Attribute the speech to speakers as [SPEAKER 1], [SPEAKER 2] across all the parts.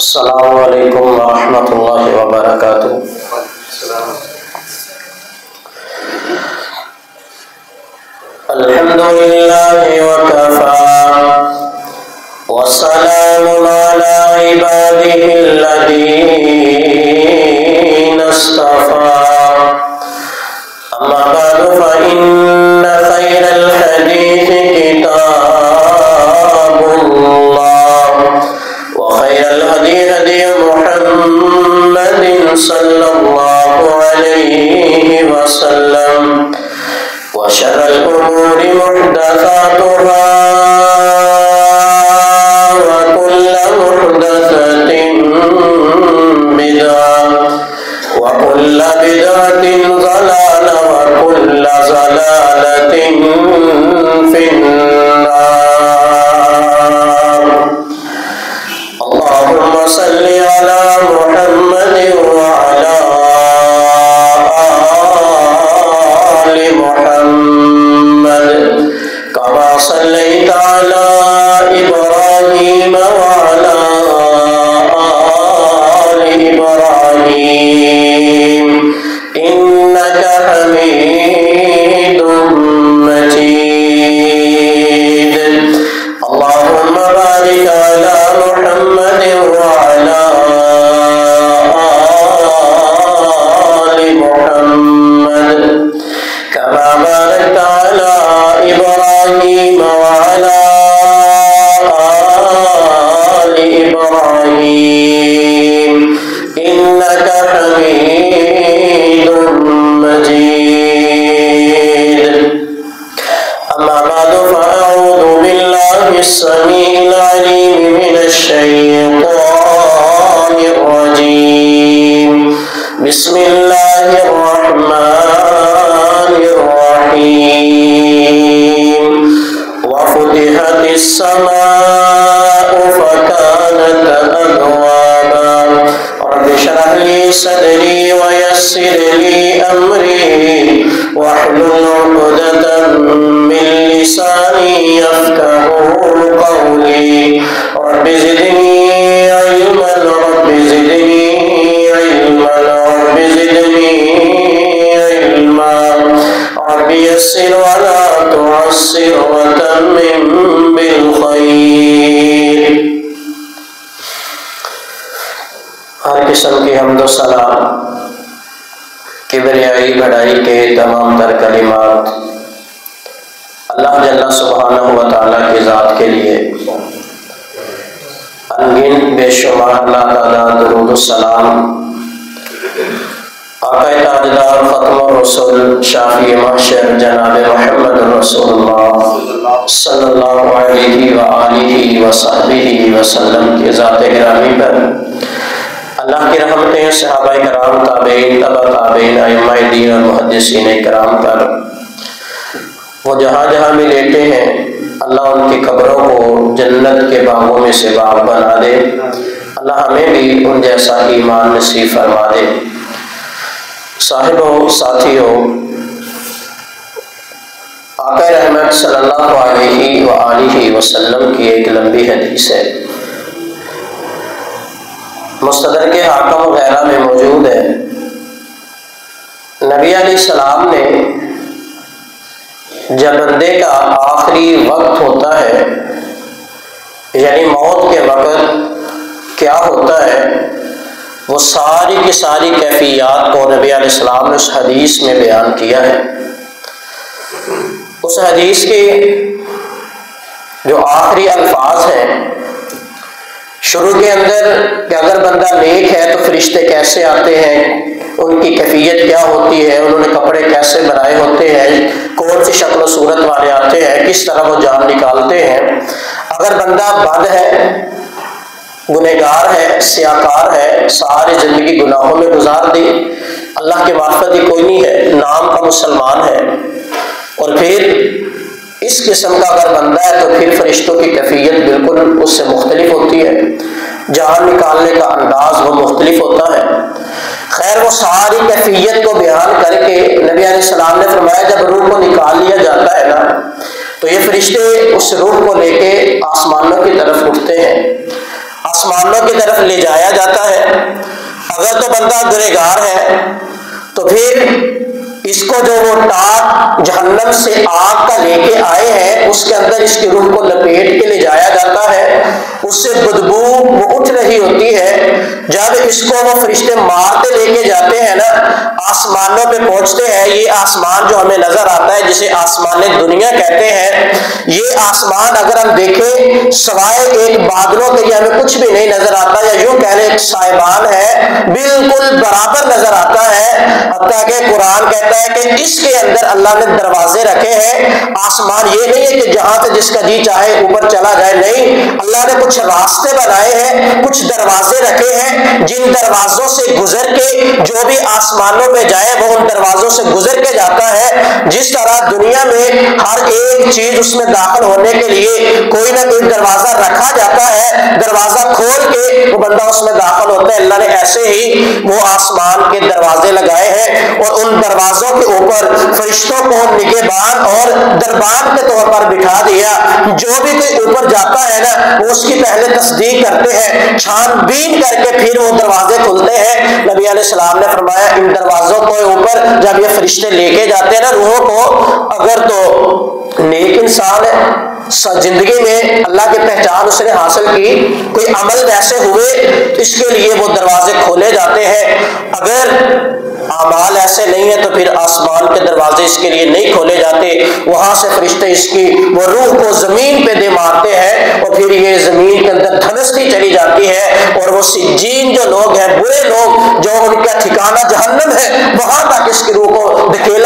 [SPEAKER 1] السلام علیکم ورحمۃ اللہ وبرکاتہ۔ الحمد للہ وکفی والسلام علی عبادہ الذین اصطفی، اما بعد فإن خیر الحدیث کتاب اللہ وخیر الهدی هدی محمد صلی اللہ علیہ وسلم وشر الأمور محدثاتها وكل محدثة بدعة وكل بدعة ضلالة وكل ضلالة في النار۔ اللهم صل على محمد وعلى آل محمد كما صليت على إبراهيم وعلى آل إبراهيم إنك حميد مجيد۔ اللهم بارك على محمد وعلى آل محمد كما باركت على إبراهيم وعلى آل إبراهيم إنك حميد مجيد۔ أما بعد فأعوذ بالله السميع العليم من الشيطان الرجيم، بسم الله الرحمن الرحيم۔ وفتحت السماء فكانت أبوابا، رب اشرح لي صدري ويسر لي أمري واحلل عقدة من لساني يفقهوا قولي، رب زدني علما رب زدني علما رب زدني علما، رب يسر ولا تعسر وتمم بالخير۔ ہر قسم کی حمد و ثنا، کبریائی بڑائی کے تمام تر کلمات اللہ جل سبحانہ و تعالیٰ کی ذات کے لیے، انگن بے شمار اللہ تعالیٰ درود و سلام آقا تاجدار ختم الرسول شافی محشر جناب محمد رسول اللہ صلی اللہ علیہ وآلہ وصحبہ وسلم کی ذات گرامی پر، اللہ کی رحمتیں صحابہ کرام، تابعین، تبع تابعین، ائمہ دین اور محدثین کرام پر وہ جہاں جہاں بھی لیٹے ہیں، اللہ ان کی قبروں کو جنت کے باغوں میں سے باغ بنا دے، اللہ ہمیں بھی ان جیسا ایمان نصیب فرما دے۔ صاحبوں، ساتھیوں، آقا رحمت صلی اللہ علیہ وآلہ وسلم کی ایک لمبی حدیث ہے، مستدرک حاکم وغیرہ میں موجود ہے۔ نبی علیہ السلام نے جب بندے کا آخری وقت ہوتا ہے، یعنی موت کے وقت کیا ہوتا ہے، وہ ساری کی ساری کیفیات کو نبی علیہ السلام نے اس حدیث میں بیان کیا ہے۔ اس حدیث کے جو آخری الفاظ ہیں، شروع کے اندر کہ اگر بندہ نیک ہے تو فرشتے کیسے آتے ہیں، ان کی کیفیت کیا ہوتی ہے، انہوں نے کپڑے کیسے بنائے ہوتے ہیں، کون سی شکل و صورت والے آتے ہیں، کس طرح وہ جان نکالتے ہیں۔ اگر بندہ بد ہے، گنہگار ہے، سیاکار ہے، ساری زندگی گناہوں میں گزار دی، اللہ کی معرفت ہی کوئی نہیں ہے، نام کا مسلمان ہے، اور پھر اس قسم کا اگر بندہ ہے تو پھر فرشتوں کی کیفیت بالکل اس سے مختلف ہوتی ہے، جان نکالنے کا انداز وہ مختلف ہوتا ہے۔ خیر، وہ ساری کیفیت کو بیان کر کے نبی علیہ السلام نے فرمایا جب روح کو نکال لیا جاتا ہے نا، تو یہ فرشتے اس روح کو لے کے آسمانوں کی طرف اٹھتے ہیں۔ آسمانوں کی طرف لے جایا جاتا ہے۔ اگر تو بندہ گنہگار ہے تو پھر اس کو جو وہ ٹاٹ جہنم سے آگ کا لے کے آئے ہیں اس کے اندر اس کی روح کو لپیٹ کے لے جایا جاتا ہے، اس سے بدبو وہ اٹھ رہی ہوتی ہے۔ جب اس کو وہ فرشتے مارتے لے کے جاتے ہیں نا، آسمانوں پہ پہنچتے ہیں، یہ آسمان جو ہمیں نظر آتا ہے جسے آسمان دنیا کہتے ہیں، یہ آسمان اگر ہم دیکھیں سوائے ایک بادلوں کے یہ ہمیں کچھ بھی نہیں نظر آتا، یا یوں کہہ لیں ایک سائبان ہے، بالکل برابر نظر آتا ہے۔ حتیٰ کہ قرآن کہتا ہے کہ اس کے اندر اللہ نے دروازے رکھے ہیں۔ آسمان یہ نہیں ہے کہ جہاں سے جس کا جی چاہے اوپر چلا جائے، نہیں، اللہ نے کچھ راستے بنائے ہیں، کچھ دروازے رکھے ہیں، جن دروازوں سے گزر کے جو بھی آسمانوں پہ جائے وہ ان دروازوں سے گزر کے جاتا ہے۔ جس طرح دنیا میں ہر ایک چیز اس میں داخل ہونے کے لیے کوئی نہ کوئی دروازہ رکھا جاتا ہے، دروازہ کھول کے وہ بندہ اس میں داخل ہوتا ہے، اللہ نے ایسے ہی وہ آسمان کے دروازے لگائے ہیں، اور ان دروازوں کے اوپر فرشتوں کو نگہبان اور دربان کے طور پر بٹھا دیا۔ جو بھی کوئی اوپر جاتا ہے نا وہ اس کی پہلے تصدیق کرتے ہیں، چھان بین کر کے پھر وہ دروازے کھلتے ہیں۔ نبی علیہ السلام نے فرمایا ان دروازوں کو اوپر جب یہ فرشتے لے کے جاتے ہیں نا روحوں کو، اگر تو نیک انسان ہے زندگی میں اللہ کی پہچان اس نے حاصل کی، کوئی عمل ایسے ہوئے اس کے لیے وہ دروازے کھولے جاتے ہیں۔ اگر اعمال ایسے نہیں ہیں تو پھر آسمان کے دروازے اس کے لیے نہیں کھولے جاتے، وہاں سے فرشتے اس کی وہ روح کو زمین پہ دے مارتے ہیں، اور پھر یہ زمین کے اندر دھنستی چلی جاتی ہے، اور وہ سجین جو لوگ ہیں، برے لوگ جو ان کا ٹھکانہ جہنم ہے، وہاں تک اس کی روح کو دھکیل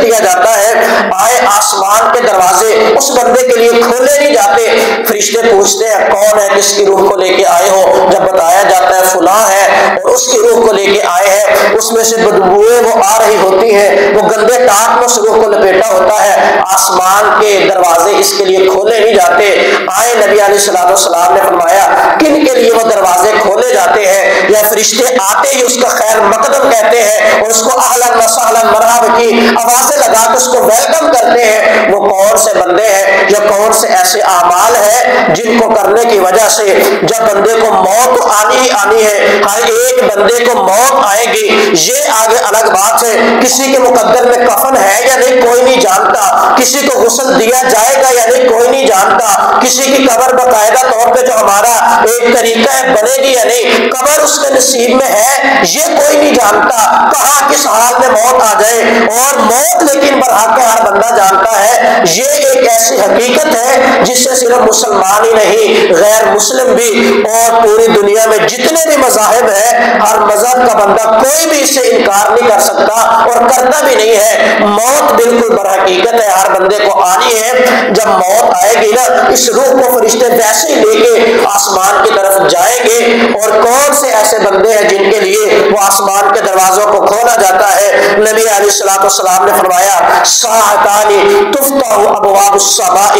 [SPEAKER 1] دیا جاتا ہے۔ آئے آسمان کے دروازے اس بندے کے لیے کھولے نہیں جاتے، فرشتے پوچھتے ہیں کون ہے، کس کی روح کو لے کے آئے ہو؟ جب بتایا جاتا ہے فلاں ہے اور اس کی روح کو لے کے آئے ہیں، اس میں سے بدبوئیں وہ آ رہی ہوتی ہیں، وہ گندے ٹاٹ میں اس روح کو لپیٹا ہوتا ہے، آسمان کے دروازے اس کے لیے کھولے نہیں جاتے۔ آئے نبی علیہ السلام نے فرمایا کن کے لیے وہ دروازے کھولے جاتے ہیں؟ یا فرشتے آتے ہی اس کا خیر مقدم کہتے ہیں اور اس کو اہلاً و سہلاً مرحبا کی آوازیں لگا کے اس کو ویلکم کرتے ہیں۔ وہ کون سے بندے ہیں یا کون سے ایسے اعمال ہیں جن کو کرنے کی وجہ سے جب بندے کو موت تو آنی ہی آنی ہے، ہر ایک بندے کو موت آئے گی، یہ آگے الگ بات ہے، کسی کے مقدر میں کفن ہے یا نہیں کوئی نہیں جانتا، کسی کو غسل دیا جائے گا یا نہیں کوئی نہیں جانتا، کسی کی قبر باقاعدہ طور پہ جو ہمارا ایک طریقہ ہے بنے گی یا نہیں، قبر اس کے نصیب میں ہے یہ کوئی نہیں جانتا، کہاں کس حال میں موت آ جائے، اور موت لیکن برحق ہر بندہ جانتا ہے۔ یہ ایک ایسی حقیقت ہے جس سے صرف مسلمان ہی نہیں غیر مسلم بھی اور پوری دنیا میں جتنے بھی مذاہب ہیں ہر مذہب کا بندہ کوئی بھی اس سے انکار نہیں کر سکتا اور کرتا بھی نہیں ہے۔ موت بالکل برحقیقت ہے، ہر بندے کو آنی ہے۔ جب موت آئے گی نا اس روح کو فرشتے ویسے ہی لے کے آسمان کی طرف جائیں گے، اور کون سے ایسے بندے ہیں جن کے لیے وہ آسمان کے دروازوں کو کھولا جاتا ہے؟ نبی علیہ السلام نے فرمایا ساعتانی تفتح ابواب السماء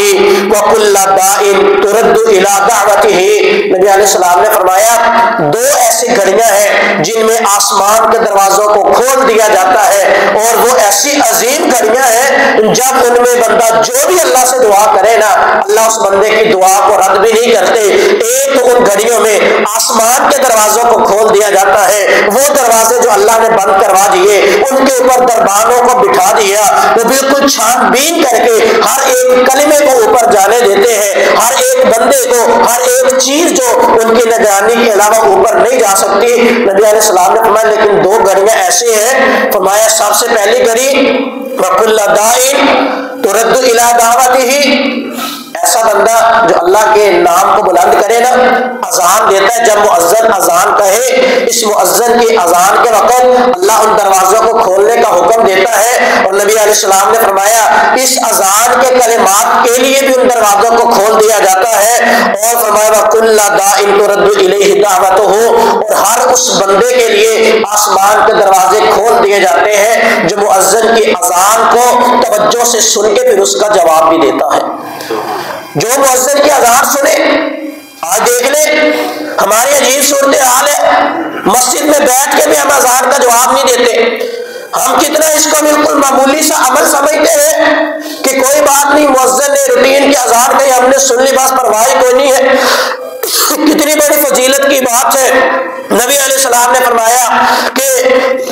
[SPEAKER 1] وکل داء ترد الی دعوتہ۔ نبی علیہ السلام نے فرمایا دو ایسی گھڑیاں ہیں جن میں آسمان کے دروازوں کو کھول دیا جاتا ہے، اور وہ ایسی عظیم گھڑیاں ہیں جب ان میں بندہ جو بھی اللہ سے دعا کرے نا اللہ اس بندے کی دعا کو رد بھی نہیں کرتے۔ ایک تو ان گھڑیوں میں آسمان کے دروازوں کو کھول دیا جاتا ہے، وہ دروازے جو اللہ نے بند کروا دیے ان کے اوپر دربانوں کو بٹھا دیا، وہ بالکل چھان بین کر کے ہر ایک کلمے کو اوپر جانے دیتے ہیں، ہر ایک بندے کو ہر ایک چیز جو ان کی نگرانی کے علاوہ اوپر نہیں جا سکتی۔ نبی علیہ السلام نے فرمایا لیکن دو گھڑیاں ایسی ہیں، فرمایا سب سے پہلی گھڑی وَكُلَّ دَاعٍ تُرَدُّ إِلَىٰ دَعْوَتِهِ، ایسا بندہ جو اللہ کے نام کو بلند کرے نا، اذان دیتا ہے، جب مؤذن اذان کہے اس مؤذن کی اذان کے وقت اللہ ان دروازوں کو کھولنے کا حکم دیتا ہے، اور نبی علیہ السلام نے فرمایا اس اذان کے کلمات کے لیے بھی ان دروازوں کو کھول دیا جاتا ہے، اور فرمایا وَكُلَّ دَاعٍ تُرَدُّ إِلَيْهِ دَعْوَتُهُ، اور ہر اس بندے کے لیے آسمان کے دروازے کھول دیے جاتے ہیں جو مؤذن کی اذان کو توجہ سے سن کے پھر اس کا جواب بھی دیتا ہے۔ جو مؤذن کی اذان سنے، آج دیکھ لیں ہماری عجیب صورتحال ہے، مسجد میں بیٹھ کے بھی ہم اذان کا جواب نہیں دیتے۔ ہم کتنا اس کو بالکل معمولی سا عمل سمجھتے ہیں کہ کوئی بات نہیں، مؤذن نے روٹین کی اذان کہی ہم نے سن لی، بس پرواہ کوئی نہیں ہے۔ کتنی بڑی فضیلت بات ہے، نبی علیہ السلام نے فرمایا کہ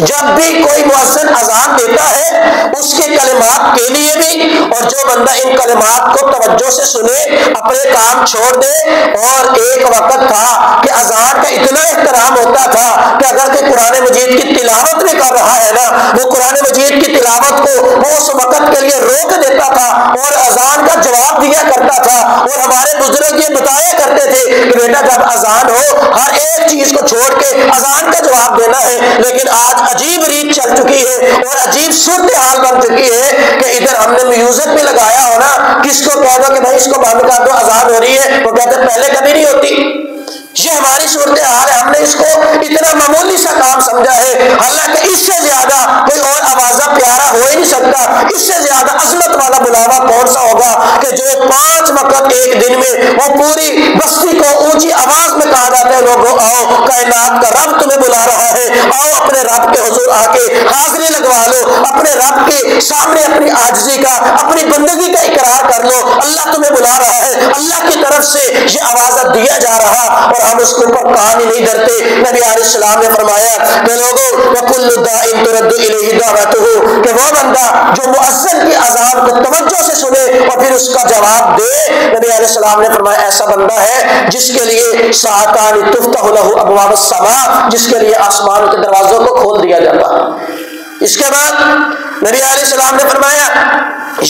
[SPEAKER 1] جب بھی کوئی مؤذن اذان دیتا ہے اس کے کلمات کے لیے بھی، اور جو بندہ ان کلمات کو توجہ سے سنے اپنے کام چھوڑ دے۔ اور ایک وقت تھا کہ اذان کا اتنا احترام ہوتا تھا کہ اگر کوئی قرآن مجید کی تلاوت بھی کر رہا ہے نا، وہ قرآن مجید کی تلاوت کو وہ اس وقت کے لیے روک دیتا تھا اور اذان کا جواب دیا کرتا تھا۔ اور ہمارے بزرگ یہ بتایا کرتے تھے کہ بیٹا جب اذان ہو ہر ایک چیز کو چھوڑ کے اذان کا جواب دینا ہے۔ لیکن آج عجیب ریت چل چکی ہے اور عجیب صورتحال بن چکی ہے کہ ادھر ہم نے میوزک بھی لگایا ہو نا، کس کو کہہ دو کہ بھائی اس کو بند کر دو، اذان ہو رہی ہے، وہ کہتے پہلے کبھی نہیں ہوتی۔ یہ ہماری صورتحال ہے، ہم نے اس کو اتنا معمولی سا کام سمجھا ہے، حالانکہ اس سے زیادہ کوئی اور آوازہ پیارا ہو ہی نہیں سکتا۔ اس سے زیادہ عظمت والا بلاوا کون سا ہوگا کہ جو 5 وقت ایک دن میں وہ پوری بستی کو اونچی آواز میں کہا جاتا ہے لوگوں آؤ کائنات کا رب تمہیں بلا رہا ہے، آؤ اپنے رب کے حضور آ کے حاضری لگوا لو، اپنے رب کے سامنے اپنی عاجزی کا اپنی بندگی کا اقرار کر لو، اللہ تمہیں بلا رہا ہے، اللہ کی طرف سے یہ آوازت دیا جا رہا، اور ہم اس کے اوپر کان ہی نہیں دھرتے۔ نبی علیہ السلام نے فرمایا کہ لوگوں وَكُلُّ دَاعٍ تُرَدُّ إِلَيْهِ دَعْوَتُهُ، کہ وہ بندہ جو مؤذن کی اذان کو توجہ سے سنے اور پھر اس کا جواب دے، نبی علیہ السلام نے فرمایا ایسا بندہ ہے جس کے لیے ساعتان تفتح له ابواب السماء، جس کے لیے آسمان کے دروازوں کو کھول دیا جاتا ہے۔ اس کے بعد نبی علیہ السلام نے فرمایا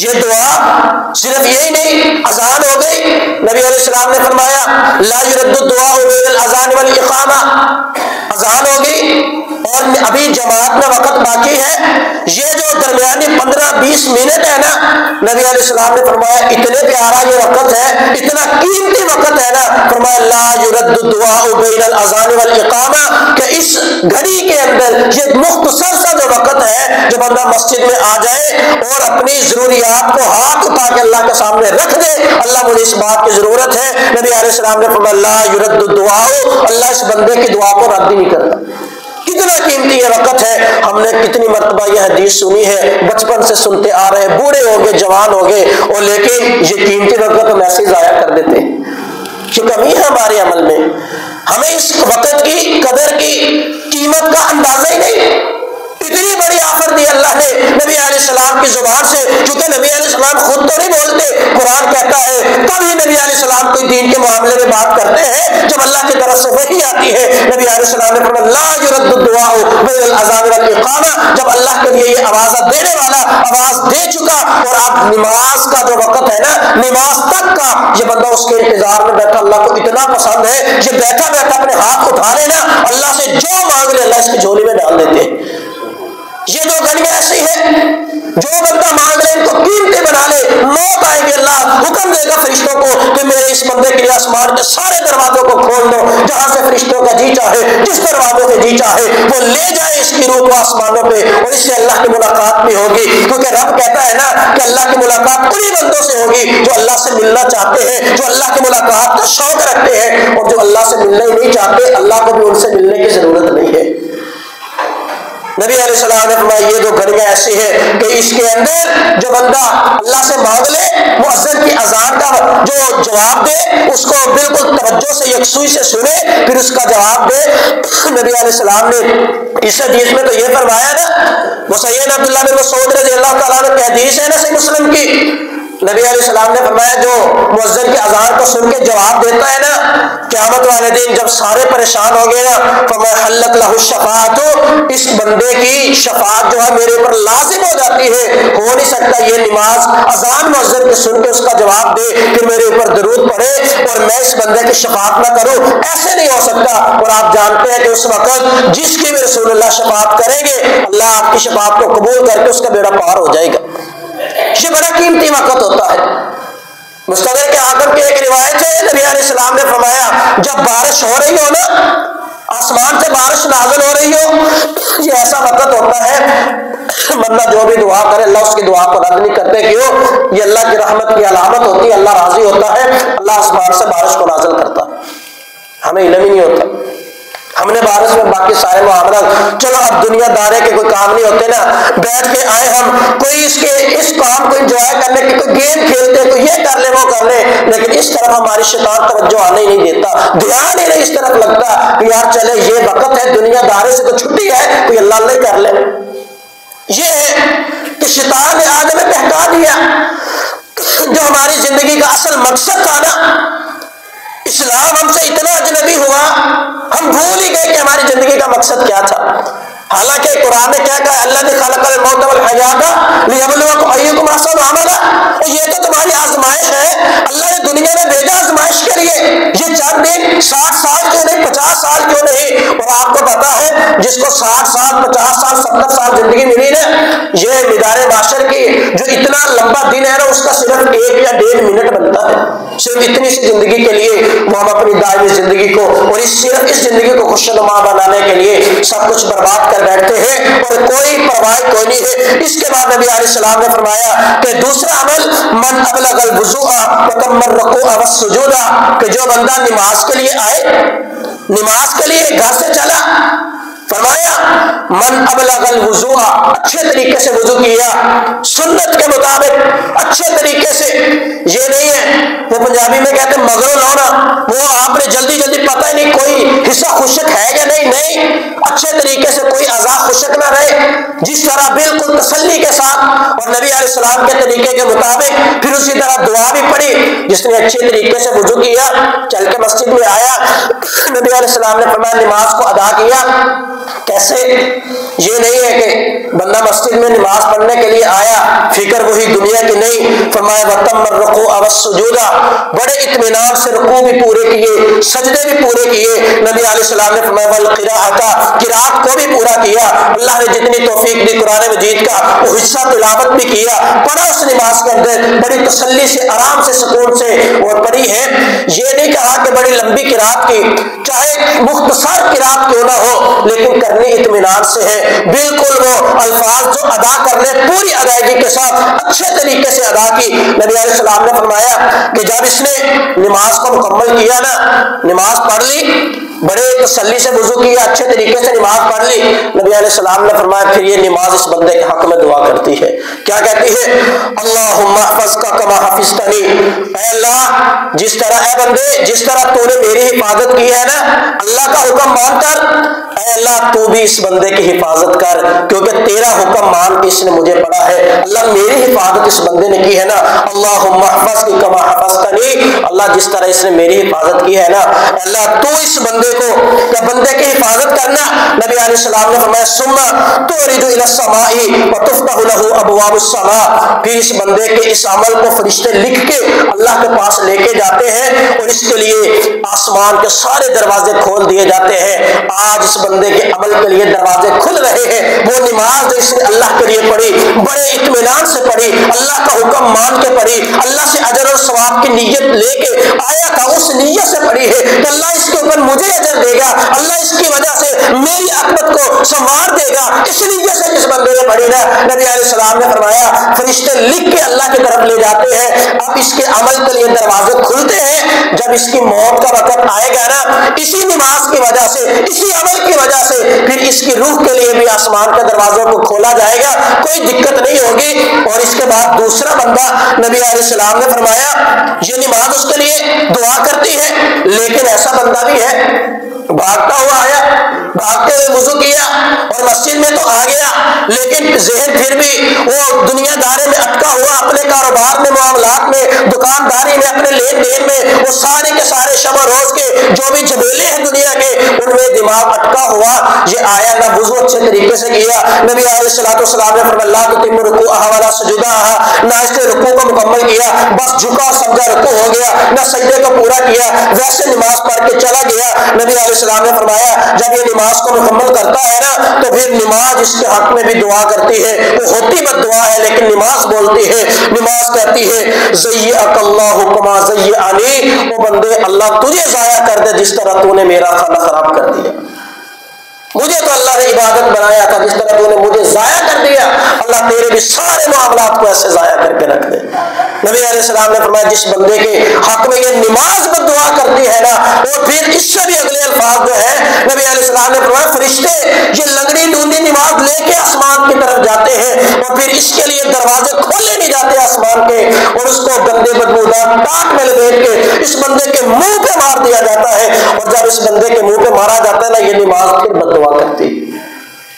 [SPEAKER 1] یہ دعا صرف یہی نہیں، اذان ہو گئی، نبی علیہ السلام نے فرمایا لا يرد الدعاء بين الاذان والاقامہ، اذان ہو گئی اور ابھی جماعت میں وقت باقی ہے، یہ جو درمیانی 15-20 منٹ ہے نا، نبی علیہ السلام نے فرمایا اتنے پیارا یہ وقت ہے، اتنا قیمتی وقت ہے نا، فرمایا لا يرد الدعاء بين الاذان والاقامہ، کہ اس گھڑی کے اندر یہ مختصر سا جو وقت ہے، جو بندہ مسجد میں آ جائے اور اپنی ضروریات کو ہاتھ اٹھا کے اللہ کے سامنے رکھ دے، اللہ مجھے اس بات کی ضرورت ہے، نبی علیہ السلام نے فرمایا لا يرد الدعاء، اللہ اس بندے کی دعا کو رد ہی نہیں کرتا۔ کتنا قیمتی یہ وقت ہے، ہم نے کتنی مرتبہ یہ حدیث سنی ہے، بچپن سے سنتے آ رہے ہیں، بوڑھے ہو گئے جوان ہو گئے، اور لیکن یہ قیمتی وقت ہم ایسے ہی ضائع کر دیتے ہیں۔ یہ کمی ہے ہمارے عمل میں، ہمیں اس وقت کی قدر کی قیمت کا اندازہ ہی نہیں۔ اتنی بڑی آفر دی اللہ نے نبی علیہ السلام کی زبان سے، کیونکہ نبی علیہ السلام خود تو نہیں بولتے، قرآن کہتا ہے تب ہی نبی علیہ السلام کوئی دین کے معاملے میں بات کرتے ہیں جب اللہ کی طرف سے وحی آتی ہے۔ نبی علیہ السلام نے فرمایا لا يرد الدعاء بين الاذان والاقامہ، جب اللہ کے لیے یہ آواز دینے والا آواز دے چکا اور اب نماز کا جو وقت ہے نا، نماز تک کا یہ بندہ اس کے انتظار میں بیٹھا، اللہ کو اتنا پسند ہے یہ بیٹھا بیٹھا اپنے ہاتھ اٹھا لینا، اللہ سے جو مانگ لے اللہ اس کی جھولی میں ڈال دیتے ہیں۔ یہ 2 گھڑیاں ایسی ہیں جو بندہ مانگ لے ان کو قیمتی بنا لے، موت آئے گی اللہ حکم دے گا فرشتوں کو کہ میرے اس بندے کے لیے آسمان کے سارے دروازوں کو کھول دو، جہاں سے فرشتوں کا جی چاہے جس دروازے سے جی چاہے وہ لے جائے اس کی روح کو آسمانوں پہ، اور اس سے اللہ کی ملاقات بھی ہوگی، کیونکہ رب کہتا ہے نا کہ اللہ کی ملاقات انہی بندوں سے ہوگی جو اللہ سے ملنا چاہتے ہیں، جو اللہ کی ملاقات کا شوق رکھتے ہیں، اور جو اللہ سے ملنا ہی نہیں چاہتے اللہ کو بھی ان سے ملنے کی ضرورت نہیں ہے۔ نبی علیہ السلام نے فرمایا یہ 2 گھڑیاں ایسی ہے کہ اس کے اندر جو بندہ اللہ سے مانگ لے، مؤذن کی اذان کا جو جواب دے اس کو بالکل توجہ سے یکسوئی سے سنے پھر اس کا جواب دے۔ نبی علیہ السلام نے اس حدیث میں تو یہ فرمایا نا، وہ سیدنا عبداللہ بن مسعود رضی اللہ تعالیٰ عنہ کی حدیث ہے نا صحیح مسلم کی، نبی علیہ السلام نے فرمایا جو مؤذن کی اذان کو سن کے جواب دیتا ہے نا، قیامت والے دن جب سارے پریشان ہو گئے نا، فرمایا حلت لہ الشفاعۃ، اس بندے کی شفاعت جو ہے میرے اوپر لازم ہو جاتی ہے، ہو نہیں سکتا یہ نماز اذان مؤذن کی سن کے اس کا جواب دے پھر میرے اوپر درود پڑھے اور میں اس بندے کی شفاعت نہ کروں، ایسے نہیں ہو سکتا۔ اور آپ جانتے ہیں کہ اس وقت جس کی بھی رسول اللہ شفاعت کریں گے اللہ آپ کی شفاعت کو قبول کر کے اس کا بیڑا پار ہو جائے گا۔ یہ بڑا قیمتی وقت ہوتا ہے۔ مستدرک کے حاکم کی ایک روایت ہے، نبی علیہ السلام نے فرمایا جب بارش ہو رہی ہو نا، آسمان سے بارش نازل ہو رہی ہو، یہ ایسا وقت ہوتا ہے بندہ جو بھی دعا کرے اللہ اس کی دعا کو رد نہیں کرتے، کیوں؟ یہ اللہ کی رحمت کی علامت ہوتی ہے، اللہ راضی ہوتا ہے، اللہ آسمان سے بارش کو نازل کرتا ہے، ہمیں علم ہی نہیں ہوتا۔ ہم نے بارش میں باقی سارے معاملات، چلو اب دنیا دارے کے کوئی کام نہیں ہوتے نا، بیٹھ کے آئے ہم کوئی اس کام کو انجوائے کرنے کی، کوئی گیم کھیلتے، کوئی یہ کر لے وہ کر لے، لیکن اس طرف ہماری شیطان توجہ آنے ہی نہیں دیتا، دھیان ہی نہیں اس طرف لگتا کہ یار چلے یہ وقت ہے دنیا دارے سے تو چھٹی ہے، کوئی اللہ اللہ کر لے۔ یہ ہے کہ شیطان نے آج ہمیں بہکا دیا، جو ہماری زندگی کا اصل مقصد تھا نا، اسلام ہم سے اتنا اجنبی ہوا ہم بھول ہی گئے کہ ہماری زندگی کا مقصد کیا تھا۔ حالانکہ قرآن نے کیا کہا، اللہ نے خلق الموت والحیات لیبلوکم ایکم احسن عملا، اور یہ تو تمہاری آزمائش ہے، اللہ نے دنیا میں بھیجا آزمائش کے لیے۔ یہ چند دن 60 سال کیوں نہیں، 50 سال کیوں نہیں؟ اور آپ کو پتا ہے جس کو 60 سال 50 سال 70 سال زندگی ملی نا، یہ میدان معاشر کی جو اتنا لمبا دن ہے نا، اس کا صرف 1 یا 1.5 منٹ بنتا ہے۔ صرف اتنی سی زندگی کے لیے وہ ہم اپنی دائمی زندگی کو اور صرف اس زندگی کو خوشنما بنانے کے لیے سب کچھ برباد کر بیٹھتے ہیں اور کوئی پرواہ کوئی نہیں ہے۔ اس کے بعد نبی علیہ السلام نے فرمایا کہ دوسرا عمل من ابلغ الوضوء وتم الرکوع والسجود، کہ جو بندہ نماز کے لیے آئے، نماز کے لیے گھر سے چلا، فرمایا من ابلغ الوضوء، اچھے طریقے سے وضو کیا سنت کے مطابق، اچھے طریقے سے، یہ نہیں ہے وہ پنجابی میں کہتے ہیں مغرو لانا، وہ آپ نے جلدی جلدی پتہ ہی نہیں کوئی حصہ خشک ہے یا نہیں، اچھے طریقے سے کوئی اعضاء خشک نہ رہے، جس طرح بالکل تسلی کے ساتھ اور نبی علیہ السلام کے طریقے کے مطابق، پھر اسی طرح دعا بھی پڑھی۔ جس نے اچھے طریقے سے وضو کیا، چل کے مسجد میں آیا، نبی علیہ السلام نے فرمایا نماز کو ادا کیا۔ کیسے؟ یہ نہیں ہے کہ بندہ مسجد میں نماز پڑھنے کے لیے آیا، فکر وہی دنیا کی نہیں، فرمایا وتم الرکوع والسجود، بڑے اطمینان سے رکوع بھی پورے کیے، سجدے بھی پورے کیے۔ نبی علیہ السلام نے فرمایا والقراءۃ، قرات کو بھی پورا کیا، اللہ نے جتنی توفیق دی قرآن مجید کا وہ حصہ تلاوت بھی کیا، پڑھا اس نماز کے اندر بڑی تسلی سے، آرام سے، سکون سے اور پڑھی ہے۔ یہ نہیں کہا کہ بڑی لمبی قرات کی، چاہے مختصر قرات کیوں نہ ہو لیکن کرنی اطمینان سے ہے، بالکل وہ الفاظ جو ادا کرنے پوری ادائیگی کے ساتھ اچھے طریقے سے ادا کی۔ نبی علیہ السلام نے فرمایا کہ جب اس نے نماز کو مکمل کیا نا، نماز پڑھ لی، بڑے تسلی سے وضو کیا، اچھے طریقے سے نماز پڑھ لی، نبی علیہ السلام نے فرمایا پھر یہ نماز اس بندے کے حق میں دعا کرتی ہے۔ کیا کہتی ہے؟ اللہم احفظک کما حفظتنی، اے اللہ جس طرح، اے بندے جس طرح تو نے میری حفاظت کی ہے نا، اللہ کا حکم مان کر، اے اللہ تو بھی اس بندے کی حفاظت کر، کیونکہ تیرا حکم مان کے اس نے مجھے پڑھا ہے، اللہ میری حفاظت اس بندے نے کی ہے نا، اللہم احفظک کما حفظتنی، اللہ جس طرح اس نے میری حفاظت کی ہے نا، اللہ تو اس بندے کو یا بندے کی حفاظت کرنا۔ نبی علیہ السلام نے فرمایا ثم تورد الى السماء وتفتح له ابواب السماء، پھر اس بندے کے اس عمل کو فرشتے لکھ کے اللہ کے پاس لے کے جاتے ہیں اور اس کے لیے آسمان کے سارے دروازے کھول دیے جاتے ہیں۔ آج اس بندے کے عمل کے لیے دروازے کھل رہے ہیں، وہ نماز جو اس نے اللہ کے لیے پڑھی، بڑے اطمینان سے پڑھی، اللہ کا حکم مان کے پڑھی، اللہ سے اجر اور ثواب کی نیت لے کے آیا تھا، اس نیت سے پڑھی ہے کہ اللہ اس کے اوپر مجھے اجر دے گا، اللہ اس کی وجہ سے میری عاقبت کو سنوار دے گا، اس لیے سے جس بندے نے پڑھی نا، نبی علیہ السلام نے فرمایا فرشتے لکھ کے اللہ کی طرف لے جاتے ہیں، اب اس کے عمل کے لیے دروازے کھلتے ہیں، جب اس کی موت کا وقت آئے گا نا، اسی نماز کی وجہ سے، اسی عمل کی وجہ سے پھر اس کی روح کے لیے بھی آسمان کے دروازوں کو کھولا جائے گا، کوئی دقت نہیں ہوگی۔ اور اس کے بعد دوسرا بندہ، نبی علیہ السلام نے فرمایا یہ نماز اس کے لیے دعا کرتی ہے، لیکن ایسا بندہ بھی ہے بھاگتا ہوا آیا، بھاگتے ہوئے وضو کیا اور مسجد میں تو آ گیا، لیکن ذہن پھر بھی وہ دنیا داری میں اٹکا ہوا، اپنے کاروبار میں، معاملات میں، دکانداری میں، اپنے لین دین میں، وہ سارے کے سارے شب و روز کے جو بھی جھمیلے ہیں دنیا کے، ان میں دماغ اٹکا ہوا۔ یہ آیا نہ وضو اچھے طریقے سے کیا، نبی علیہ السلام نے فرمایا لا تتم رکوعها ولا سجودها، نہ اس نے رکوع کو مکمل کیا، بس جھکا سمجھا رکوع ہو گیا، نہ سجدے کو پورا کیا، ویسے نماز پڑھ کے چلا گیا۔ نبی علیہ السلام نے فرمایا جب یہ نماز کو مکمل کرتا ہے نا، تو پھر نماز اس کے حق میں بھی دعا کرتی ہے، وہ ہوتی بد دعا ہے لیکن نماز بولتی ہے، نماز کہتی ہے زیّعک اللہ کما زیّعنی، وہ بندے اللہ تجھے ضائع کر دے جس طرح تو نے میرا کھانا خراب کر دیا، مجھے تو اللہ نے عبادت بنایا تھا، جس طرح تو نے مجھے ضائع کر دیا، اللہ تیرے بھی سارے معاملات کو ایسے ضائع کر کے رکھ دے۔ نبی علیہ السلام نے فرمایا جس بندے کے حق میں یہ نماز بد دعا کرتی ہے نا، اور پھر اس سے بھی اگلے الفاظ جو ہے نبی علیہ السلام نے فرمایا فرشتے یہ لنگڑی ڈھونڈی نماز لے کے آسمان کی طرف جاتے ہیں اور اور پھر اس کے لیے دروازے کھولے نہیں جاتے آسمان کے، اور اس کو گندے بدبودار ٹاٹ میں لپیٹ کے اس بندے کے منہ پہ مار دیا جاتا ہے، اور جب اس بندے کے منہ پہ مارا جاتا ہے نا، یہ نماز پھر بد دعا کرتی۔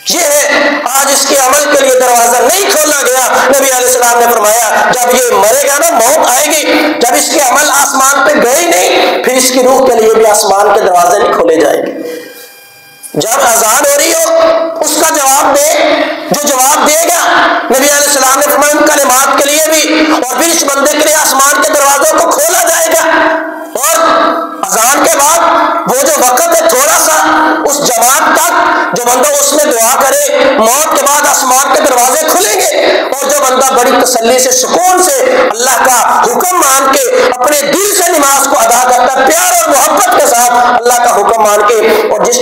[SPEAKER 1] یہ ہے آج اس کے عمل کے لیے دروازہ نہیں کھولا گیا۔ نبی علیہ السلام نے فرمایا جب یہ مرے گا نا، موت آئے گی، جب اس کے عمل آسمان پہ گئے ہی نہیں، پھر اس کی روح کے لیے بھی آسمان کے دروازے نہیں کھولے جائیں گے۔ جب اذان ہو رہی ہو اس کا جواب دے، جو جواب دے گا، نبی علیہ السلام نے فرمایا ان کلمات کے لیے بھی، اور پھر اس بندے کے لیے آسمان کے دروازوں کو کھولا جائے گا۔ اور اذان کے بعد وہ جو وقت ہے تھوڑا سا، اس جماعت تک جو بندہ اس میں دعا کرے، موت کے بعد آسمان کے دروازے کھلیں گے، اور جو بندہ بڑی تسلی سے سکون سے اللہ کا حکم مان کے اپنے دل سے نماز کو ادا کرتا ہے، پیار اور محبت کے ساتھ اللہ کا حکم مان کے، اور جس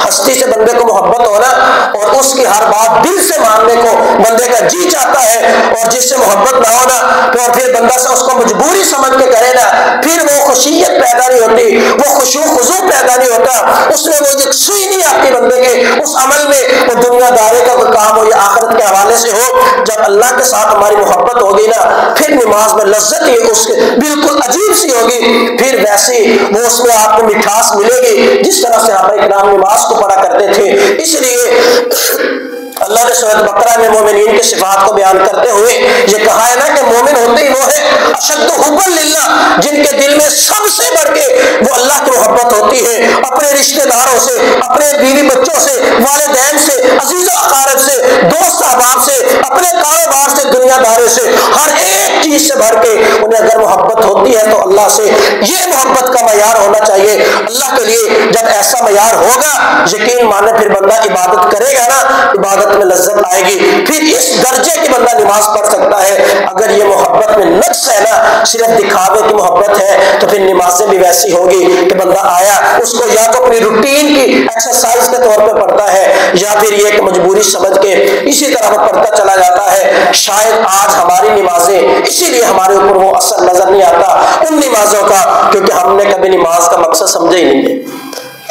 [SPEAKER 1] ہستی سے بندے کو محبت ہونا اور اس کی ہر بات دل سے ماننے کو بندے کا جی چاہتا ہے، اور جس سے محبت نہ ہونا تو پھر بندہ سے اس کو مجبوری سمجھ کے کرے نا، پھر وہ خوشیت پیدا نہیں ہوتی، وہ خشوع خضوع پیدا نہیں ہوتا، اس میں وہ یکسوئی نہیں آتی بندے کے اس عمل میں، وہ دنیا دارے کا کوئی کام ہو یا آخرت کے حوالے سے ہو۔ جب اللہ کے ساتھ ہماری محبت ہوگی نا، پھر نماز میں لذت ہی اس کے بالکل عجیب سی ہوگی، پھر ویسی وہ اس میں آپ کو مٹھاس ملے گی جس طرح صحابہ کرام نماز کو پڑھا کرتے تھے۔ اس لیے اللہ نے سورۃ بقرہ میں مومنین کے صفات کو بیان کرتے ہوئے یہ کہا ہے نا کہ مومن ہوتے ہی وہ ہے اشد حبا للہ، جن کے دل میں سب سے بڑھ کے وہ اللہ کی محبت ہوتی ہے، اپنے رشتہ داروں سے، اپنے بیوی بچوں سے، والدین سے، عزیز و اقارب سے، دوست احباب سے، اپنے کاروبار سے، دنیا دارے سے، ہر ایک چیز سے بڑھ کے انہیں اگر محبت ہوتی ہے تو اللہ سے یہ محبت کا معیار ہونا چاہیے اللہ کے لیے۔ جب ایسا معیار ہوگا یقین مانے پھر بندہ عبادت کرے گا نا، عبادت میں لذت آئے گی، پھر اس درجے کی بندہ نماز پڑھ سکتا ہے۔ اگر یہ محبت میں نقص ہے نا، صرف دکھاوے کی محبت ہے، تو پھر نمازیں بھی ویسی ہوگی کہ بندہ آیا اس کو یا تو اپنی روٹین کی ایکسرسائز کے طور پہ پڑھتا ہے، یا پھر یہ کہ مجبوری سمجھ کے اسی طرح وہ پڑھتا چلا جاتا ہے۔ شاید آج ہماری نمازیں اسی لیے ہمارے اوپر وہ اثر نظر نہیں آتا ان نمازوں کا، کیونکہ ہم نے کبھی نماز کا مقصد سمجھا ہی نہیں ہے۔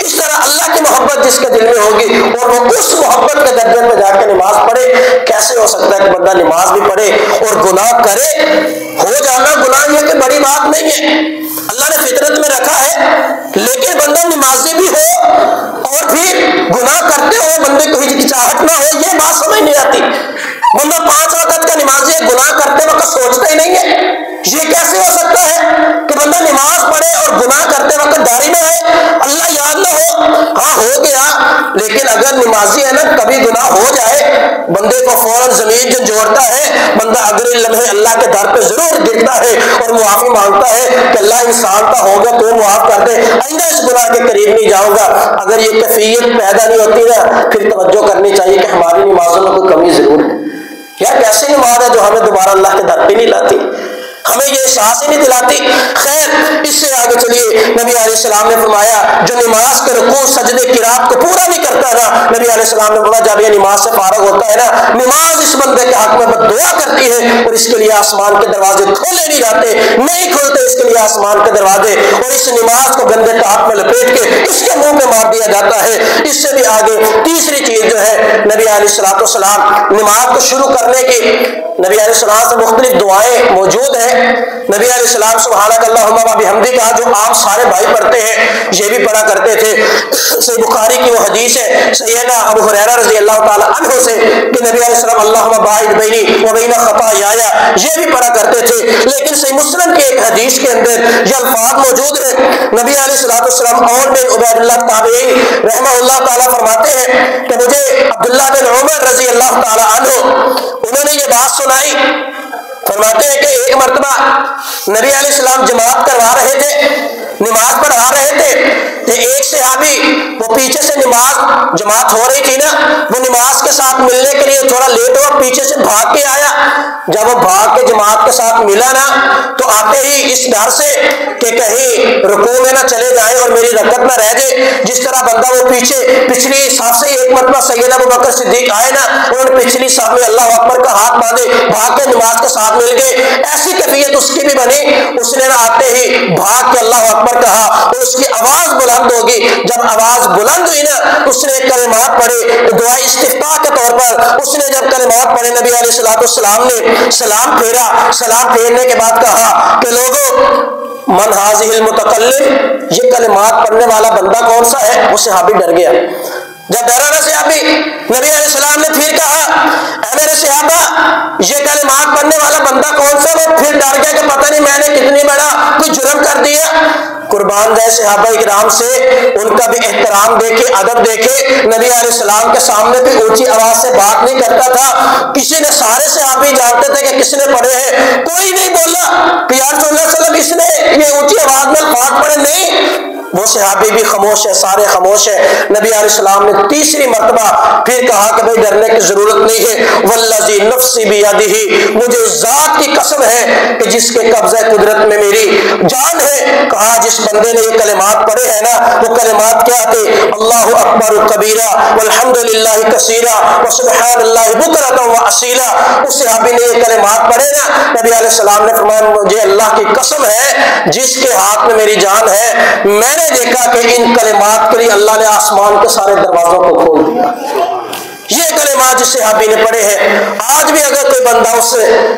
[SPEAKER 1] اس طرح اللہ کی محبت جس کے دل میں ہوگی اور وہ اس محبت کے درجے پہ جا کے نماز پڑھے، کیسے ہو سکتا ہے کہ بندہ نماز بھی پڑھے اور گناہ کرے؟ ہو جانا گناہ یہ کہ بڑی بات نہیں ہے، اللہ نے فطرت میں رکھا ہے، لیکن بندہ نمازی بھی ہو اور پھر گناہ کرتے ہوئے بندے کو ہچکچاہٹ نہ ہو، یہ بات سمجھ نہیں آتی۔ بندہ 5 وقت کا نمازی ہے، گناہ کرتے وقت سوچتا ہی نہیں ہے، یہ کیسے ہو سکتا ہے کہ بندہ نماز پڑھے اور گناہ کرتے وقت داری نہ ہے، اللہ یاد نہ ہو؟ ہاں ہو گیا، لیکن اگر نمازی ہے نا کبھی گناہ ہو جائے بندے کو فوراً ضمیر جو جوڑتا ہے، بندہ اگلے لمحے اللہ کے در پہ ضرور گرتا ہے اور معافی مانگتا ہے کہ اللہ انسان کا ہوگا تو معاف کر دے، آئندہ اس گناہ کے قریب نہیں جاؤں گا۔ اگر یہ کیفیت پیدا نہیں ہوتی نا، پھر توجہ کرنی چاہیے کہ ہماری نمازوں میں کوئی کمی ضرور ہے۔ یا کیسی نماز ہے جو ہمیں دوبارہ اللہ کے در پہ نہیں لاتی، ہمیں یہ احساس ہی نہیں دلاتی۔ خیر اس سے آگے چلیے، نبی علیہ السلام نے فرمایا جو نماز کے رکوع سجدے قرات کو پورا نہیں کرتا نا، نبی علیہ السلام نے فرمایا جب یہ نماز سے فارغ ہوتا ہے نا، نماز اس بندے کے حق میں بد دعا کرتی ہے، اور اس کے لیے آسمان کے دروازے کھولے نہیں جاتے، نہیں کھولتے اس کے لیے آسمان کے دروازے، اور اس نماز کو گندے ٹاپ میں لپیٹ کے اس کے منہ پہ مار دیا جاتا ہے۔ اس سے بھی آگے تیسری چیز جو ہے، نبی علیہ السلام نماز کو شروع کرنے کی نبی علیہ السلام سے مختلف دعائیں موجود ہیں۔ نبی علیہ السلام سبحانک اللہم و بحمدک کا جو عام سارے بھائی پڑھتے ہیں یہ بھی پڑھا کرتے تھے۔ صحیح بخاری کی وہ حدیث ہے سیدنا ابو ہریرہ رضی اللہ تعالی عنہ سے کہ نبی علیہ السلام اللہم باعد بینی و بین خطایا، یہ بھی پڑھا کرتے تھے۔ لیکن صحیح مسلم کی ایک حدیث کے اندر یہ الفاظ موجود ہیں، نبی علیہ السلام اور بن عبید اللہ تابعی رحمہ اللہ تعالی فرماتے ہیں کہ مجھے عبداللہ بن عمر رضی اللہ تعالی عنہ انہوں نے یہ بات سنائی، فرماتے ہیں کہ ایک مرتبہ نبی علیہ السلام جماعت کروا رہے تھے، نماز پڑھا رہے تھے، تو ایک صحابی وہ پیچھے سے نماز جماعت ہو رہی تھی نا، وہ نماز کے ساتھ ملنے کے لیے تھوڑا لیٹ ہوا، پیچھے سے بھاگ کے آیا جب وہ بھاگ کے جماعت کے ساتھ ملا نا تو آتے ہی اس ڈر سے کہ کہیں رکوع میں نہ چلے جائیں اور میری رکعت نہ رہ جائے، جس طرح بندہ وہ پچھلی صف سے ایک مرتبہ سیدنا ابوبکر صدیق آئے نا، انہوں نے پچھلی صف میں اللہ اکبر کا ہاتھ باندھے، بھاگ کے نماز کے ساتھ مل گئے، ایسی کیفیت اس کی بھی بنی۔ اس نے نہ آتے ہی بھاگ کے اللہ اکبر کہا اور اس کی آواز بلند ہوگی، جب آواز بلند ہوئی نا اس نے کلمات پڑھے، دعا استفتاح کے طور پر اس نے جب کلمات پڑھے، نبی علیہ السلام نے سلام پھیرا، سلام پھیرنے کے بعد کہا کہ لوگوں من حاضی المتکلم، یہ کلمات پڑھنے والا بندہ کون سا ہے؟ وہ صحابی ڈر گیا۔ جب ڈرا نا صحابی، نبی علیہ السلام نے پھر کہا اے میرے صحابہ یہ کلمات پڑھنے والا بندہ کون سا؟ وہ پھر ڈر گیا کہ پتہ نہیں میں نے کتنی بڑا کوئی جرم کر دیا۔ قربان جائے صحابہ اکرام سے، ان کا بھی احترام دیکھے، ادب دیکھے، نبی علیہ السلام کے سامنے بھی اونچی آواز سے بات نہیں کرتا تھا۔ کسی نے، سارے صحابی جانتے تھے کہ کس نے پڑھے ہیں، کوئی نہیں بولا کہ یا رسول اللہ صلی اللہ علیہ وسلم اس نے یہ اونچی آواز میں الفاظ پڑھے، نہیں، وہ صحابی بھی خاموش ہے، سارے خاموش ہیں۔ نبی علیہ السلام نے تیسری مرتبہ پھر کہا کہ بھائی ڈرنے کی ضرورت نہیں ہے، والذی نفسی بیدہ، مجھے ذات کی قسم ہے کہ جس کے قبضہ قدرت میں میری جان ہے۔ کہا جس بندے نے یہ کلمات پڑھے ہیں نا، وہ کلمات کیا تھے؟ اللہ اکبر کبیرہ والحمد للہ کثیرہ وسبحان اللہ بکرۃ واصیلا۔ اس صحابی نے یہ کلمات پڑھے نا، نبی علیہ السلام نے فرمایا مجھے اللہ کی قسم ہے جس کے ہاتھ میں میری جان ہے، میں نے دیکھا کہ ان کلمات کے لیے اللہ نے آسمان کے سارے دروازوں کو کھول دیا۔ یہ کلمات جس صحابی نے پڑھے ہیں، آج بھی اگر کوئی بندہ اس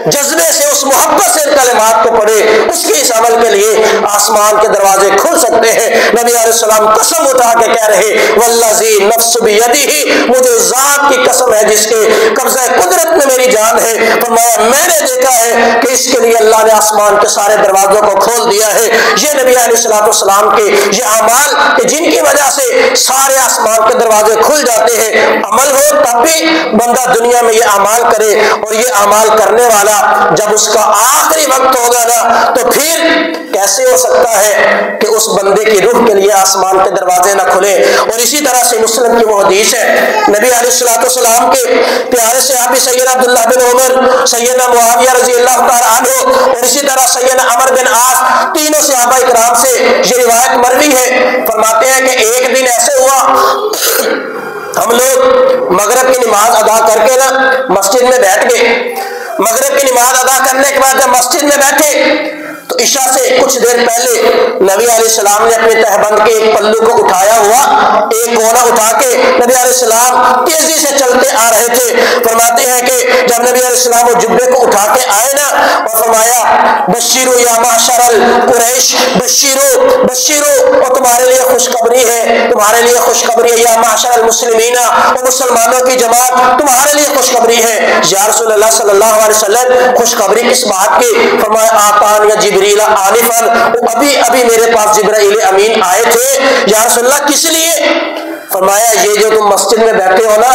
[SPEAKER 1] جذبے سے، اس محبت سے ان کلمات کو پڑھے، اس کے اس عمل کے لیے آسمان کے دروازے کھل سکتے ہیں۔ نبی علیہ السلام قسم اٹھا کے کہہ رہے والذی نفس بیدہ، مجھے ذات کی قسم ہے جس کے قبضہ قدرت میں میری جان ہے، فرمایا میں نے دیکھا ہے کہ اس کے لیے اللہ نے آسمان کے سارے دروازوں کو کھول دیا ہے۔ یہ نبی علیہ السلام کے یہ اعمال کہ جن کی وجہ سے سارے آسمان کے دروازے کھل جاتے ہیں، عمل ہو تب بھی بندہ دنیا میں یہ اعمال کرے، اور یہ اعمال کرنے والا جب اس کا آخری وقت ہوگا نا تو پھر کیسے ہو سکتا ہے کہ اس بندے کی روح کے لیے آسمان کے دروازے نہ کھلے۔ اور اسی طرح سے مسلم کی وہ حدیث ہے، نبی علیہ السلام کے پیارے صحابی سیدنا عبداللہ بن عمر، سیدنا معاویہ رضی اللہ تعالی عنہ، اور اسی طرح سیدنا عمر بن عاص، تینوں صحابہ اکرام سے یہ روایت مروی ہے، فرماتے ہیں کہ ایک دن ایسے ہوا ہم لوگ مغرب کی نماز ادا کر کے نا مسجد میں بیٹھ گئے۔ مغرب کی نماز ادا کرنے کے بعد جب مسجد میں بیٹھے تو عشاء سے کچھ دیر پہلے نبی علیہ السلام نے اپنے تہبند کے ایک پلو کو اٹھایا ہوا، ایک کونا اٹھا کے نبی علیہ السلام تیزی سے چلتے آ رہے تھے۔ فرماتے ہیں کہ جب نبی علیہ السلام وہ جبے کو اٹھا کے آئے نا اور فرمایا بشیرو یا معشر القریش، بشیرو بشیرو، اور تمہارے لیے خوشخبری ہے، تمہارے لیے خوشخبری ہے، یا معشر المسلمین، اور مسلمانوں کی جماعت تمہارے لیے خوشخبری ہے۔ یا رسول اللہ صلی اللہ علیہ وسلم خوشخبری کس بات کی؟ فرمایا آتان یا جبریل آنفاً، ابھی ابھی میرے پاس جبرائیل امین آئے تھے۔ یا رسول اللہ کس لیے؟ فرمایا یہ جو تم مسجد میں بیٹھے ہو نا،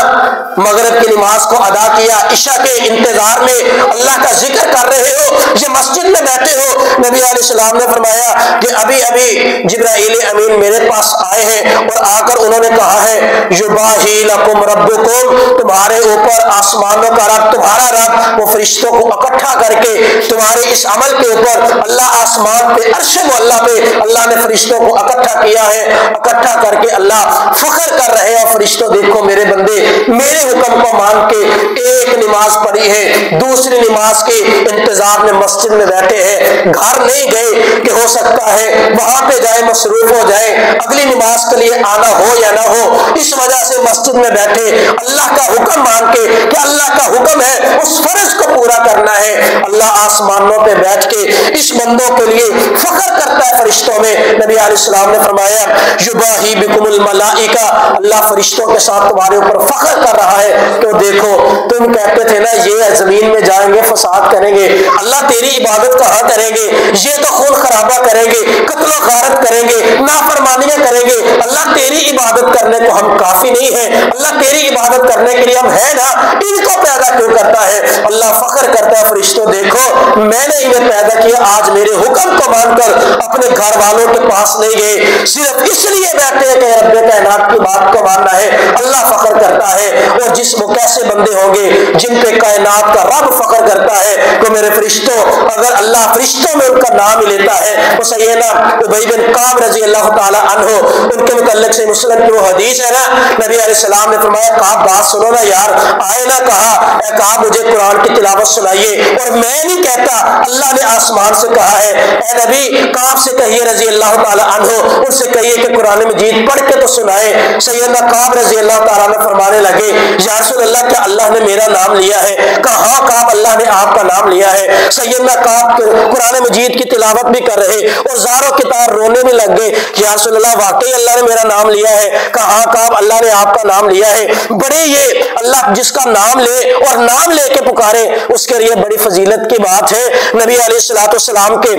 [SPEAKER 1] مغرب کی نماز کو ادا کیا، عشاء کے انتظار میں اللہ کا ذکر کر رہے ہو، یہ مسجد میں بیٹھے ہو، نبی علیہ السلام نے فرمایا کہ ابھی ابھی جبرائیل امین میرے پاس آئے ہیں اور آ کر انہوں نے کہا ہے یباہی لکم ربکم، تمہارے اوپر آسمانوں کا رب، تمہارا رب وہ فرشتوں کو اکٹھا کر کے تمہارے اس عمل کے اوپر اللہ آسمان پہ عرش معلیٰ پہ اللہ نے فرشتوں کو اکٹھا کیا ہے، اکٹھا کر کے اللہ فخر کر رہے ہیں، اور فرشتوں دیکھو میرے بندے میرے حکم کو مان کے ایک نماز پڑھی ہے، دوسری نماز کے انتظار میں مسجد میں بیٹھے ہیں، گھر نہیں گئے کہ ہو سکتا ہے وہاں پہ جائے مصروف ہو جائے، اگلی نماز کے لیے آنا ہو یا نہ ہو، اس وجہ سے مسجد میں بیٹھے اللہ کا حکم مان کے کہ اللہ کا حکم ہے اس فرض کو پورا کرنا ہے۔ اللہ آسمانوں پہ بیٹھ کے اس بندوں کے لیے فخر کرتا ہے فرشتوں میں۔ نبی علیہ السلام نے فرمایا یباہی بکم الملائکہ، اللہ فرشتوں کے ساتھ تمہارے اوپر فخر کر رہا ہے کہ دیکھو تم کہتے تھے نا یہ زمین میں جائیں گے فساد کریں گے، اللہ تیری عبادت کہاں کریں گے، یہ تو خون خرابہ کریں گے، قتل و غارت کریں گے، نافرمانیاں کریں گے، اللہ تیری عبادت کرنے کو ہم کافی نہیں نہیں ہے, اللہ تیری عبادت کرنے کے لیے ہم ہیں نا, ان کو پیدا کیوں کرتا ہے؟ اللہ فخر کرتا ہے فرشتوں دیکھو میں نے انہیں پیدا کیا, آج میرے حکم کو مان کر اپنے گھر والوں کے پاس نہیں گئے, صرف اس لیے بیٹھے ہیں کہ رب کائنات کی بات کو ماننا ہے. اللہ فخر کرتا ہے. اور جس وہ کیسے بندے ہوں گے جن پہ کائنات کا رب فخر کرتا ہے. تو میرے فرشتوں, اگر اللہ فرشتوں میں ان کا نام ہی لیتا ہے تو سیدنا ابی بن کعب رضی اللہ تعالی عنہ, ان کے متعلق سے مسلم کی وہ حدیث ہے نا, نبی علیہ السلام نے فرمایا کعب بات سنو نا یار, آئے نہ کہا اے کعب مجھے قرآن کی تلاوت سنائیے, اور میں نہیں کہتا اللہ نے آسمان سے کہا ہے. اے نبی کعب سے کہیے رضی اللہ تعالی عنہ, ان سے کہیے کہ قرآن مجید پڑھ کے تو سنائے. سیدنا کعب رضی اللہ تعالیٰ عنہ فرمانے لگے یا رسول اللہ کیا اللہ نے میرا نام لیا ہے؟ کہا ہاں کعب اللہ نے آپ کا نام لیا ہے. سیدنا کعب قرآن مجید کی تلاوت بھی کر رہے اور زاروں کے تار رونے بھی لگ گئے, یا رسول اللہ واقعی اللہ نے میرا نام لیا ہے؟ کہا ہاں کعب اللہ نے آپ کا نام لیا ہے. بڑے یہ اللہ جس کا نام لے اور نام لے کے پکارے اس کے لیے بڑی فضیلت کی بات ہے. نبی علیہ الصلوۃ والسلام کے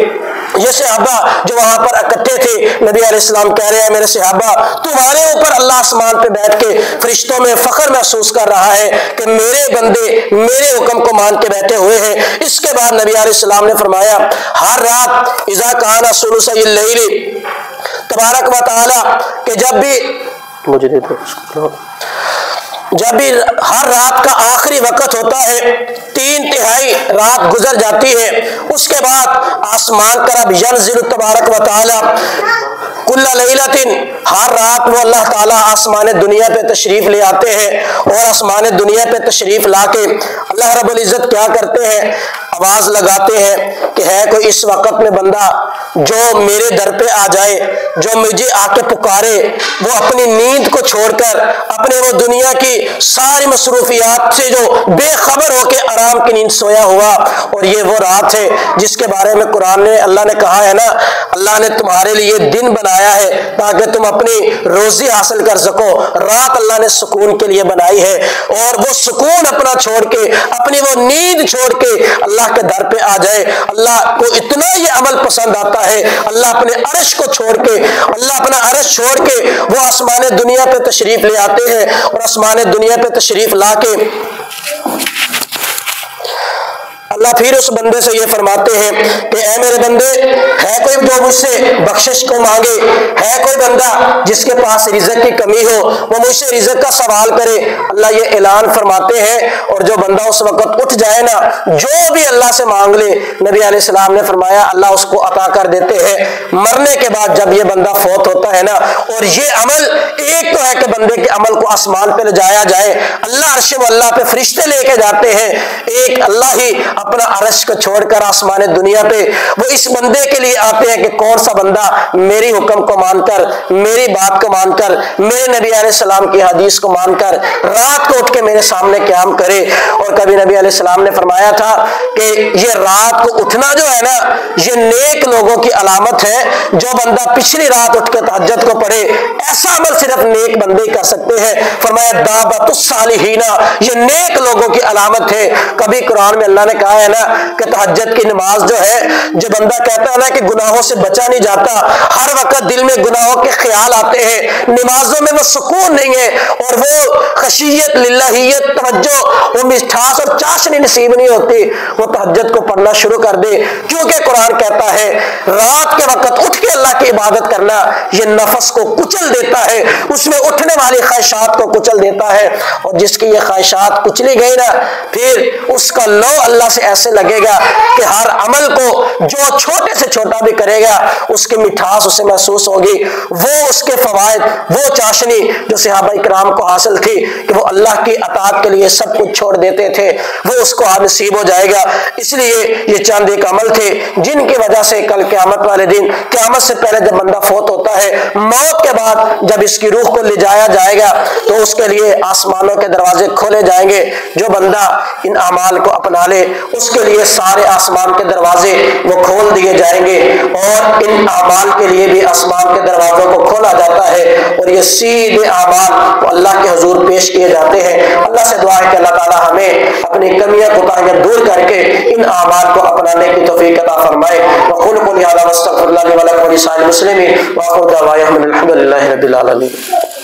[SPEAKER 1] یہ صحابہ جو وہاں پر اکٹھے تھے, نبی علیہ السلام کہہ رہے ہیں میرے صحابہ تمہارے اوپر اللہ آسمان پہ بیٹھ کے فرشتوں میں فخر محسوس کر رہا ہے کہ میرے بندے میرے حکم کو مان کے بیٹھے ہوئے ہیں. اس کے بعد نبی علیہ السلام نے فرمایا ہر رات اذا کان ثلث اللیل تبارک و تعالی, کہ جب بھی مجھے دے دو, جب بھی ہر رات کا آخری وقت ہوتا ہے, 3/3 رات گزر جاتی ہے, اس کے بعد آسمان کا رب ینزل تبارک و تعالی کل لیلۃ, ہر رات وہ اللہ تعالیٰ آسمان دنیا پہ تشریف لے آتے ہیں, اور آسمان دنیا پہ تشریف لا کے اللہ رب العزت کیا کرتے ہیں, آواز لگاتے ہیں کہ ہے کوئی اس وقت میں بندہ جو میرے در پہ آ جائے, جو مجھے آ کے پکارے, وہ اپنی نیند کو چھوڑ کر اپنے وہ دنیا کی ساری مصروفیات سے جو بے خبر ہو کے آرام کی نیند سویا ہوا. اور یہ وہ رات ہے جس کے بارے میں قرآن نے اللہ نے کہا ہے نا, اللہ نے تمہارے لیے دن بنایا ہے تاکہ تم اپنی روزی حاصل کر سکو, رات اللہ نے سکون کے لیے بنائی ہے. اور وہ سکون اپنا چھوڑ کے اپنی وہ نیند چھوڑ کے اللہ کے در پہ آ جائے, اللہ کو اتنا یہ عمل پسند آتا ہے. اللہ اپنے عرش کو چھوڑ کے, اللہ اپنا عرش چھوڑ کے وہ آسمان دنیا پہ تشریف لے آتے ہیں, اور آسمان دنیا پہ تشریف لا کے اللہ پھر اس بندے سے یہ فرماتے ہیں کہ اے میرے بندے, ہے کوئی جو مجھ سے بخشش کو مانگے, ہے کوئی بندہ جس کے پاس رزق کی کمی ہو وہ مجھ سے رزق کا سوال کرے. اللہ یہ اعلان فرماتے ہیں, اور جو بندہ اس وقت اٹھ جائے نا, جو بھی اللہ سے مانگ لے, نبی علیہ السلام نے فرمایا اللہ اس کو عطا کر دیتے ہیں. مرنے کے بعد جب یہ بندہ فوت ہوتا ہے نا, اور یہ عمل ایک تو ہے کہ بندے کے عمل کو آسمان پہ لے جایا جائے, اللہ عرش و اللہ پہ فرشتے لے کے جاتے ہیں, ایک اللہ ہی اپنا عرش کو چھوڑ کر آسمان دنیا پہ وہ اس بندے کے لیے آتے ہیں کہ کون سا بندہ میری حکم کو مان کر, میری بات کو مان کر, میرے نبی علیہ السلام کی حدیث کو مان کر رات کو اٹھ کے میرے سامنے قیام کرے. اور کبھی نبی علیہ السلام نے فرمایا تھا کہ یہ رات کو اٹھنا جو ہے نا, یہ نیک لوگوں کی علامت ہے. جو بندہ پچھلی رات اٹھ کے تہجد کو پڑھے, ایسا عمل صرف نیک بندے ہی کر سکتے ہیں. فرمایا دعوت الصالحین, یہ نیک لوگوں کی علامت ہے. کبھی قرآن میں اللہ نے کہا ہے نا کہ تہجد کی نماز جو ہے, جو بندہ کہتا ہے نا کہ گناہوں سے بچا نہیں جاتا, ہر وقت دل میں گناہوں کے خیال آتے ہیں, نمازوں میں وہ سکون نہیں ہے, اور وہ خشیت للہیت توجہ وہ مٹھاس اور چاشنی نصیب نہیں ہوتی, وہ تہجد کو پڑھنا شروع کر دے. کیونکہ قرآن کہتا ہے رات کے وقت اٹھ کے اللہ کی عبادت کرنا یہ نفس کو کچل دیتا ہے, اس میں اٹھنے والی خواہشات کو کچل دیتا ہے. اور جس کی یہ خواہشات کچلی گئی نا, پھر اس کا لو اللہ سے ایسے لگے گا کہ ہر عمل کو جو چھوٹے سے چھوٹا بھی کرے گا اس کی مٹھاس اسے محسوس ہوگی, وہ اس کے فوائد, وہ چاشنی جو صحابہ کرام کو حاصل تھی کہ وہ اللہ کی اطاعت کے لیے سب کچھ چھوڑ دیتے تھے, وہ اس کو نصیب ہو جائے گا. اس لیے یہ چند ایک عمل تھے جن کی وجہ سے کل قیامت والے دن, قیامت سے پہلے جب بندہ فوت ہوتا ہے, موت کے بعد جب اس کی روح کو لے جایا جائے گا تو اس کے لیے آسمانوں کے دروازے کھولے جائیں گے. جو بندہ ان اعمال کو اپنا لے اس کے لیے سارے آسمان کے دروازے وہ کھول دیے جائیں گے, اور ان اعمال کے لیے بھی آسمان کے دروازوں کو کھولا جاتا ہے, اور یہ سیدھے اعمال وہ اللہ کے حضور پیش کیے جاتے ہیں. اللہ سے دعا ہے کہ اللہ تعالی ہمیں اپنی کمیاں کوتاہیاں دور کر کے ان اعمال کو اپنانے کی توفیق عطا فرمائے. وقل قولي هذا واستغفر الله لي ولكم ولسائر المسلمين واخر دعوانا الحمد لله رب العالمين.